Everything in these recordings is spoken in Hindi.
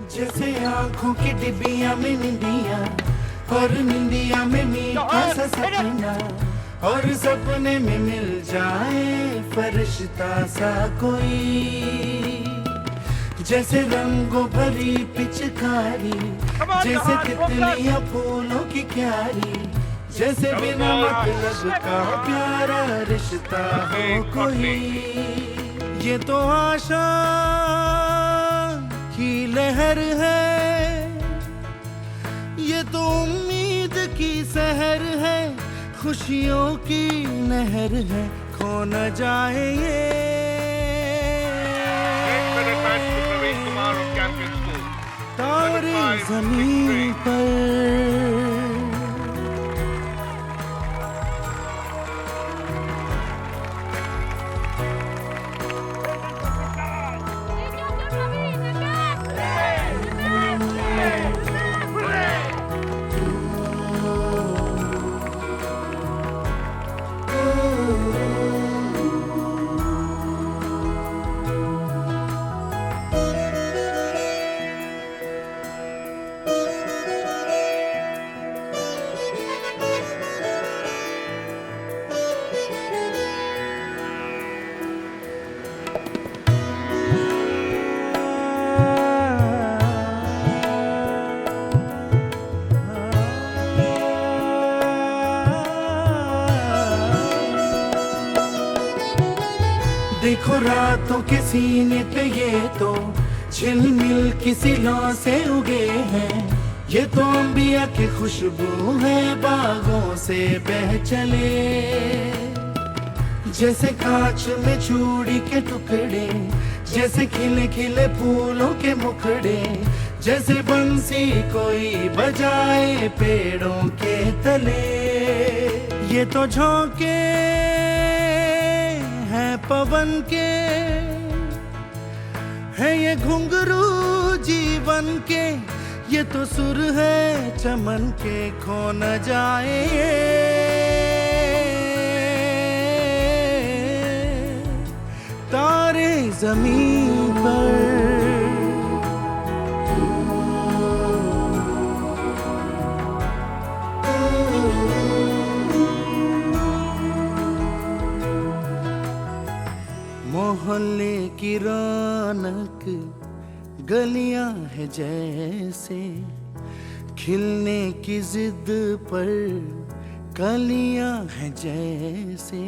जैसे आंखों की डिबिया में निंदिया और निंदिया में मीठा सा सपना और सपने में मिल जाए फरिश्ता सा कोई। जैसे रंगों भरी पिचकारी, जैसे तितलियां फूलों की क्यारी, जैसे बिना मतलब का प्यारा रिश्ता हो कोई। ये तो आशा की लहर है, ये तो उम्मीद की सहर है, खुशियों की नहर है, खो न जाए ये तारे ज़मीन पर। देखो रातों के सीने पे ये तो झिलमिल किसी लौ से उगे हैं, ये तो अंबिया की खुशबू है बागों से बह चले। जैसे कांच में चूड़ी के टुकड़े, जैसे खिले खिले फूलों के मुखड़े, जैसे बंसी कोई बजाए पेड़ों के तले। ये तो झोंके पवन के है, ये घुंघरू जीवन के, ये तो सुर है चमन के, खो न जाए तारे ज़मीन पर। मोहल्ले की रौनक गलियां है जैसे, खिलने की जिद पर कलियां है जैसे,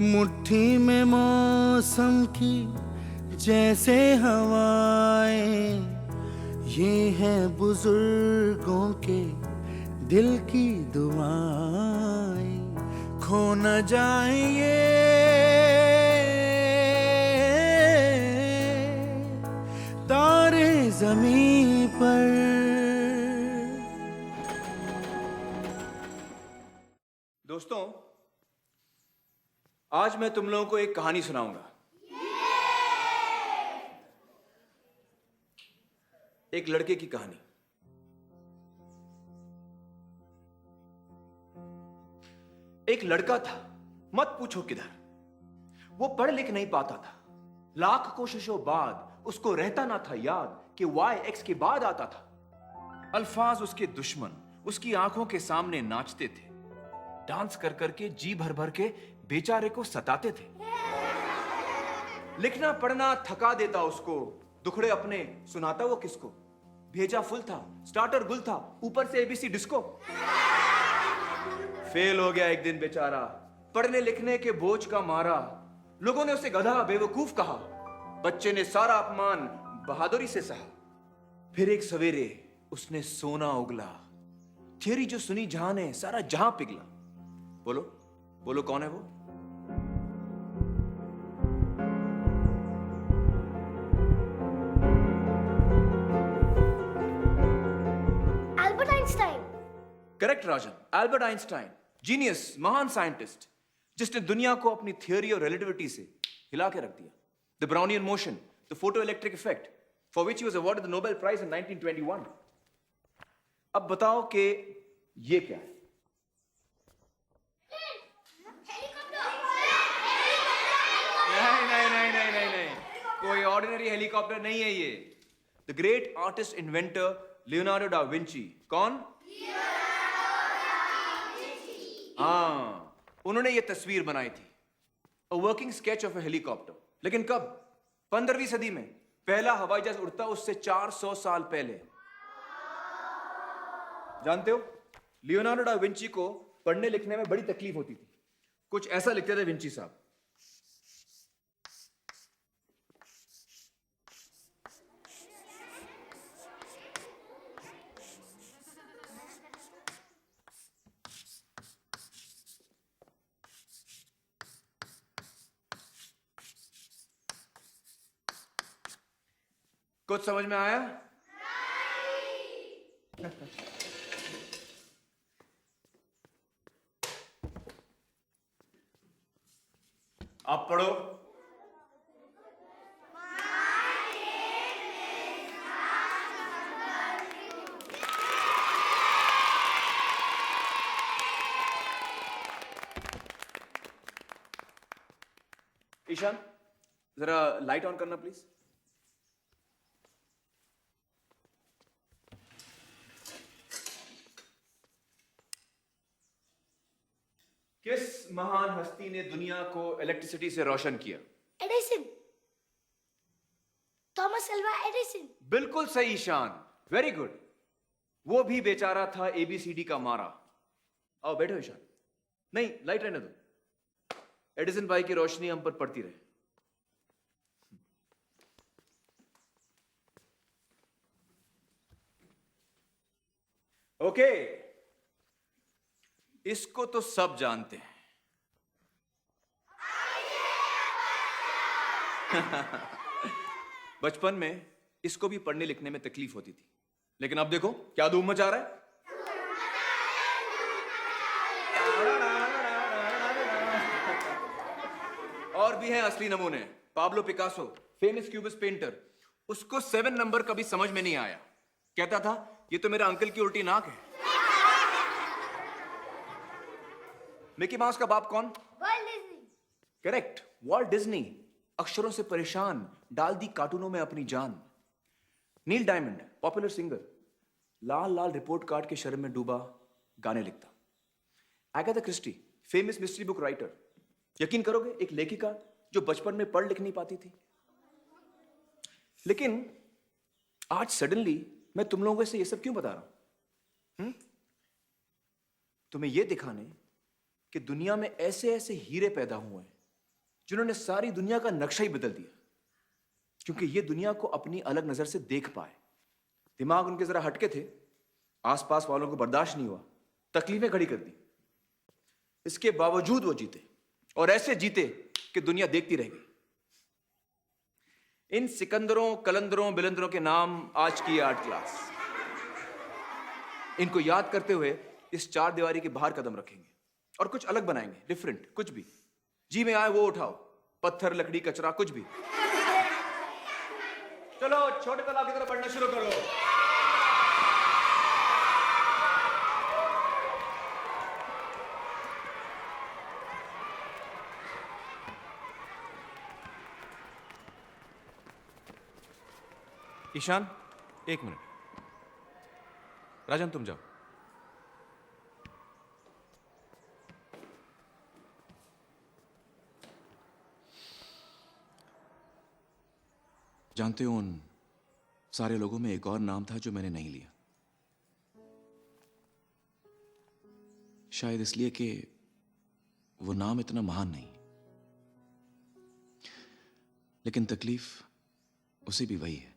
मुट्ठी में मौसम की जैसे हवाएं, ये है बुजुर्गों के दिल की दुआएं, खो न जाए ये तारे ज़मीन पर। दोस्तों, आज मैं तुम लोगों को एक कहानी सुनाऊंगा। एक लड़के की कहानी। एक लड़का था, मत पूछो किधर। वो पढ़ लिख नहीं पाता था, लाख कोशिशों बाद उसको रहता ना था याद कि वाई एक्स के बाद आता था। अल्फाज उसके दुश्मन उसकी आंखों के सामने नाचते थे, डांस कर करके जी भर भर के बेचारे को सताते थे। लिखना पढ़ना थका देता उसको, दुखड़े अपने सुनाता वो किसको। भेजा फुल था, स्टार्टर गुल था, ऊपर से एबीसी डिस्को। फेल हो गया एक दिन बेचारा, पढ़ने लिखने के बोझ का मारा। लोगों ने उसे गधा बेवकूफ कहा, बच्चे ने सारा अपमान बहादुरी से सहा। फिर एक सवेरे उसने सोना उगला, थियरी जो सुनी जहां ने सारा जहां पिघला। बोलो बोलो कौन है वो? Albert Einstein. करेक्ट राजन, एल्बर्ट आइंस्टाइन, जीनियस, महान साइंटिस्ट, जिसने दुनिया को अपनी थियरी और रिलेटिविटी से हिला के रख दिया। The Brownian motion, the photoelectric effect, for which he was awarded the Nobel Prize in 1921. अब बताओ कि ये क्या है? नहीं, कोई ऑर्डिनरी हेलीकॉप्टर नहीं है ये। The great artist inventor Leonardo da Vinci. कौन? हाँ, उन्होंने ये तस्वीर बनाई थी, a working sketch of a helicopter. लेकिन कब? 15वीं सदी में। पहला हवाई जहाज उड़ता उससे 400 साल पहले। जानते हो, लियोनार्डो डा विंची को पढ़ने लिखने में बड़ी तकलीफ होती थी। कुछ ऐसा लिखते थे विंची साहब। कुछ समझ में आया? आप पढ़ो। ईशान, जरा लाइट ऑन करना प्लीज। किस महान हस्ती ने दुनिया को इलेक्ट्रिसिटी से रोशन किया? एडिसन। Thomas Alva Edison. बिल्कुल सही ईशान, वेरी गुड। वो भी बेचारा था एबीसीडी का मारा। आओ बैठो ईशान। नहीं, लाइट रहने दो। एडिसन भाई की रोशनी हम पर पड़ती रहे। ओके, इसको तो सब जानते हैं। बचपन में इसको भी पढ़ने लिखने में तकलीफ होती थी, लेकिन अब देखो क्या धूम मचा रहा है। और भी हैं असली नमूने। Pablo Picasso, famous cubist painter, उसको 7 नंबर कभी समझ में नहीं आया। कहता था ये तो मेरा अंकल की उल्टी नाक है। मिकी माउस का बाप कौन? World Disney. Correct, Walt Disney. अक्षरों से परेशान, डाल दी कार्टूनों में अपनी जान। नील डायमंड, पॉपुलर सिंगर, लाल लाल रिपोर्ट कार्ड के शर्म में डूबा गाने लिखता। Agatha Christie, famous mystery book writer. यकीन करोगे, एक लेखिका जो बचपन में पढ़ लिख नहीं पाती थी। लेकिन आज सडनली मैं तुम लोगों से ये सब क्यों बता रहा हूं? तुम्हें यह दिखाने कि दुनिया में ऐसे ऐसे हीरे पैदा हुए हैं जिन्होंने सारी दुनिया का नक्शा ही बदल दिया, क्योंकि ये दुनिया को अपनी अलग नजर से देख पाए। दिमाग उनके जरा हटके थे, आसपास वालों को बर्दाश्त नहीं हुआ, तकलीफें खड़ी कर दी। इसके बावजूद वो जीते, और ऐसे जीते कि दुनिया देखती रह गई। इन सिकंदरों, कलंदरों, बिलंदरों के नाम आज की आर्ट क्लास। इनको याद करते हुए इस 4 दीवारी के बाहर कदम रखेंगे और कुछ अलग बनाएंगे, डिफरेंट, कुछ भी जी में आए वो उठाओ। पत्थर, लकड़ी, कचरा, कुछ भी। चलो छोटे तालाब की तरफ बढ़ना शुरू करो। ईशान, 1 मिनट। राजन तुम जाओ। जानते हो, उन सारे लोगों में एक और नाम था जो मैंने नहीं लिया। शायद इसलिए कि वो नाम इतना महान नहीं, लेकिन तकलीफ उसे भी वही है।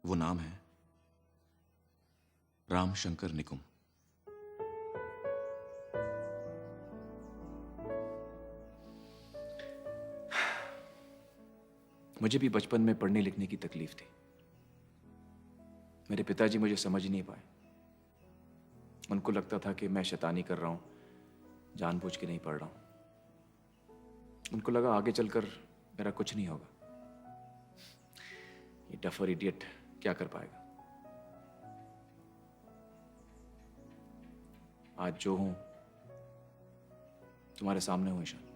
वो नाम है राम शंकर निकुम। मुझे भी बचपन में पढ़ने लिखने की तकलीफ थी। मेरे पिताजी मुझे समझ नहीं पाए। उनको लगता था कि मैं शैतानी कर रहा हूं, जानबूझ के नहीं पढ़ रहा हूं। उनको लगा आगे चलकर मेरा कुछ नहीं होगा, ये डफर इडियट क्या कर पाएगा। आज जो हूं तुम्हारे सामने हूं ईशान।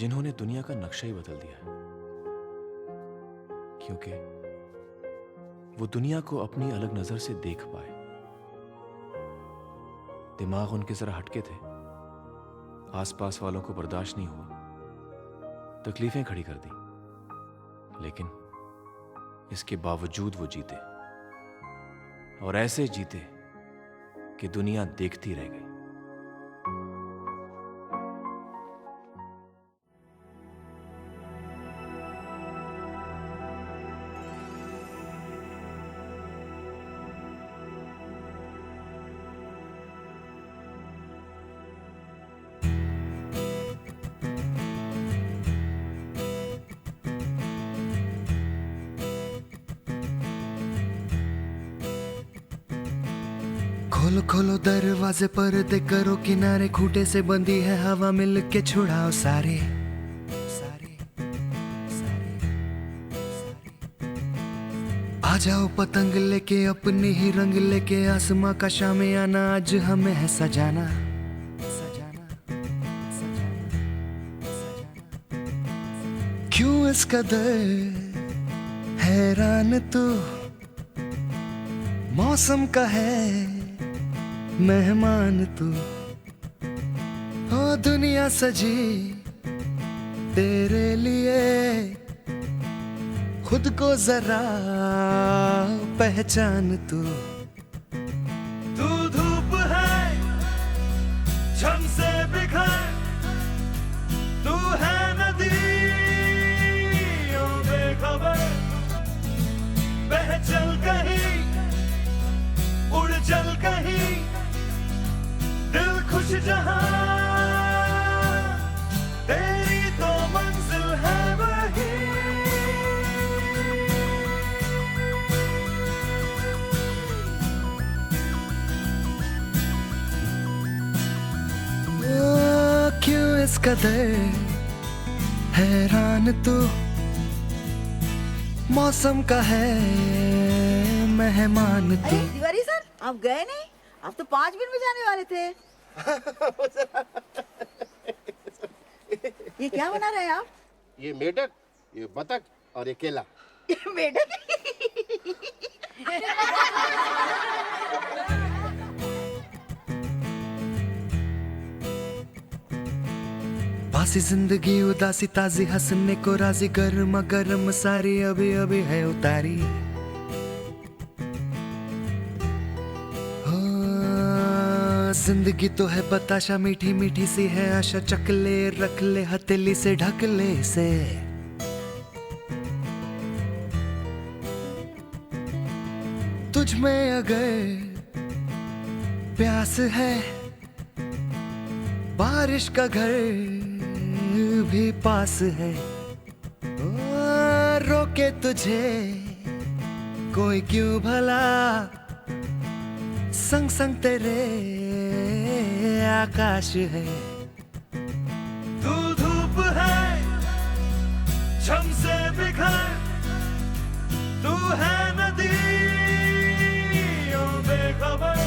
जिन्होंने दुनिया का नक्शा ही बदल दिया है, क्योंकि वो दुनिया को अपनी अलग नजर से देख पाए। दिमाग उनके जरा हटके थे, आसपास वालों को बर्दाश्त नहीं हुआ, तकलीफें खड़ी कर दी, लेकिन इसके बावजूद वो जीते, और ऐसे जीते कि दुनिया देखती रह गई। खोलो खोलो दरवाजे पर्दे करो किनारे, खूंटे से बंदी है हवा, मिल के छुड़ाओ सारे सारे सारे। आ जाओ पतंग लेके अपने ही रंग लेके, आसमां का शाम आना आज हमें है सजाना सजाना सजाना सजाना। क्यों इस कदर हैरान तू, मौसम का है मेहमान तू, ओ दुनिया सजी तेरे लिए, खुद को जरा पहचान तू। तू धूप है झम से बिखर, तू है नदी ओ बेखबर, बह चल कहीं उड़ चल कहीं, दिल खुश जहां तेरी तो मंजिल है वही। ओ क्यों इस कदर हैरान तू, मौसम का है मेहमान तू। तिवारी सर, आप गए नहीं? आप तो 5 मिनट में जाने वाले थे। ये क्या बना रहे हैं आप? ये मेढक, ये बतख और ये केला। मेढक? बासी जिंदगी उदासी ताजी, हंसने को राजी, गर्मा गर्म सारी अभी अभी है उतारी। जिंदगी तो है बताशा, मीठी मीठी सी है आशा, चकले रख ले हथेली से ढक ले से। तुझ में अगर प्यास है, बारिश का घर भी पास है, रोके तुझे कोई क्यों भला, संग संग तेरे आकाश है। तू धूप है झम से बिखर, तू है नदी ओ बेखबर,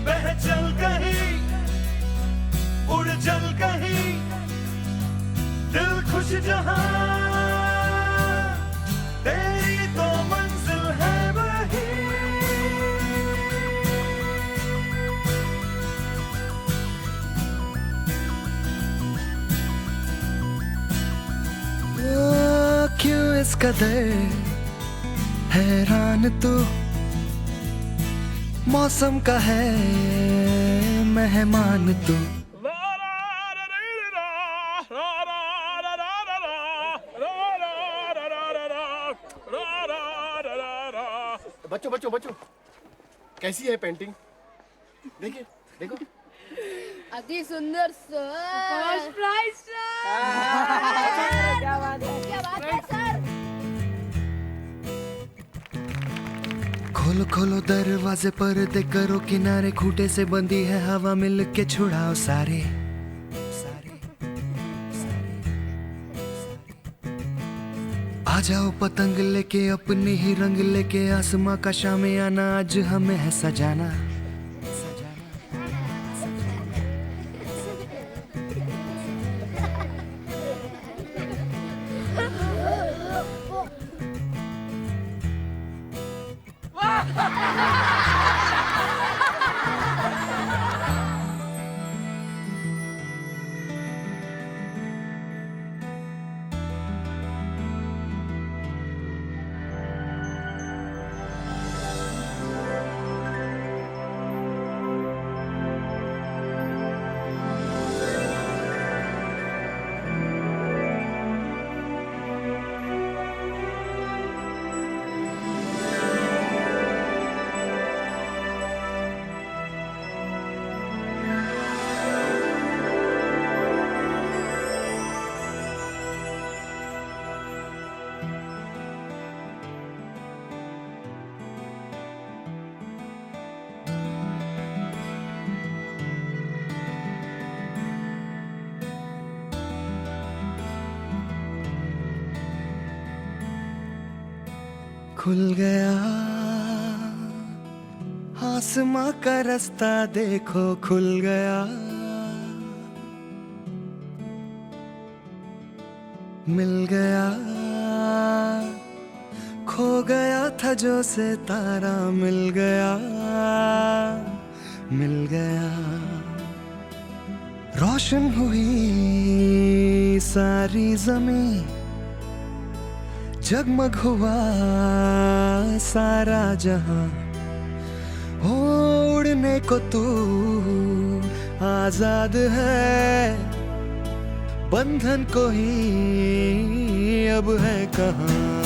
बह चल कहीं उड़ चल कहीं, दिल खुश जहां तेरी तो मंजिल है वही। क्यों इस कदर हैरान तू, मौसम का है मेहमान तू। बच्चों बच्चों बच्चों, कैसी है पेंटिंग? देखिए देखो। अति सुंदर सर। First prize sir. क्या बात है? क्या बात है सर? खोलो खोलो दरवाजे पर्दे करो किनारे, खूंटे से बंदी है हवा, मिल के छुड़ाओ सारे सारे सारे। आ जाओ पतंग लेके अपने ही रंग लेके, आसमां का शाम आना आज हमें है सजाना सजाना सजाना। खुल गया आसमां का रास्ता देखो खुल गया, मिल गया खो गया था जो सितारा, मिल गया मिल गया। रोशन हुई सारी जमीन, जगमग हुआ सारा जहां, हो उड़ने को तू आजाद है, बंधन को ही अब है कहाँ।